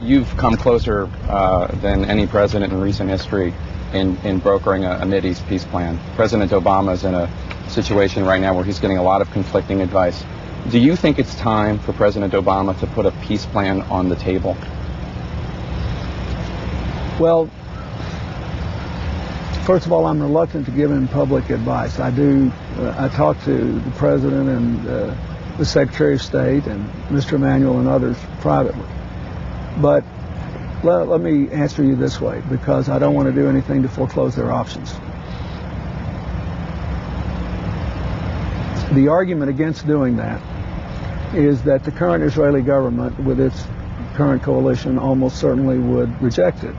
you've come closer than any president in recent history in brokering a Mideast peace plan. President Obama is in a situation right now where he's getting a lot of conflicting advice. Do you think it's time for President Obama to put a peace plan on the table? Well, first of all, I'm reluctant to give him public advice. I talk to the President and the Secretary of State and Mr. Emanuel and others privately. But let me answer you this way, because I don't want to do anything to foreclose their options. The argument against doing that is that the current Israeli government, with its current coalition, almost certainly would reject it.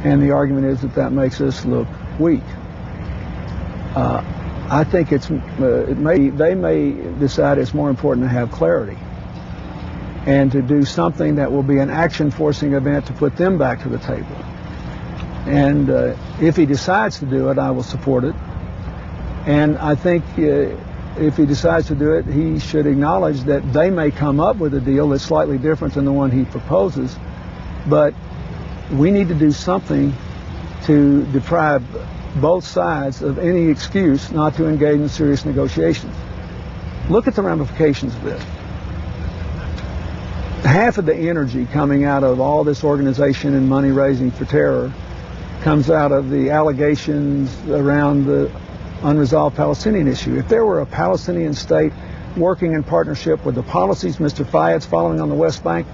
And the argument is that that makes us look weak. I think they may decide it's more important to have clarity and to do something that will be an action-forcing event to put them back to the table. And if he decides to do it, I will support it. And I think if he decides to do it, he should acknowledge that they may come up with a deal that's slightly different than the one he proposes, but we need to do something to deprive both sides of any excuse not to engage in serious negotiations. Look at the ramifications of this. Half of the energy coming out of all this organization and money raising for terror comes out of the allegations around the unresolved Palestinian issue. If there were a Palestinian state working in partnership with the policies Mr. Fayyad's following on the West Bank,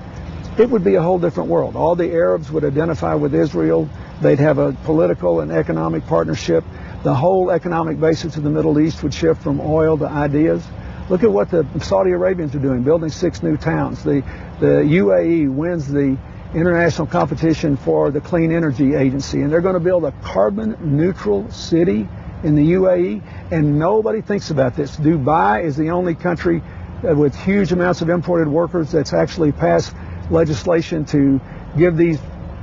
it would be a whole different world. All the Arabs would identify with Israel. They'd have a political and economic partnership. The whole economic basis of the Middle East would shift from oil to ideas. Look at what the Saudi Arabians are doing, building 6 new towns. The UAE wins the international competition for the Clean Energy Agency, and they're going to build a carbon-neutral city in the UAE, and nobody thinks about this. Dubai is the only country with huge amounts of imported workers that's actually passed legislation to give these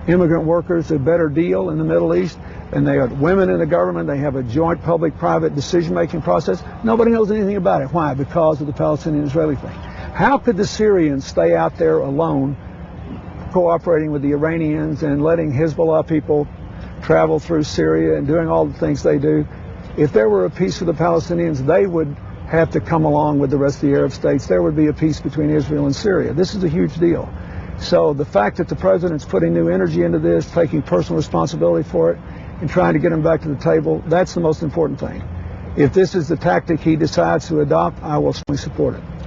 immigrant workers a better deal in the Middle East, and they have women in the government. They have a joint public-private decision-making process. Nobody knows anything about it. Why? Because of the Palestinian-Israeli thing. How could the Syrians stay out there alone, cooperating with the Iranians and letting Hezbollah people travel through Syria and doing all the things they do? If there were a peace for the Palestinians, they would have to come along with the rest of the Arab states. There would be a peace between Israel and Syria. This is a huge deal. So the fact that the president's putting new energy into this, taking personal responsibility for it, and trying to get them back to the table, that's the most important thing. If this is the tactic he decides to adopt, I will certainly support it.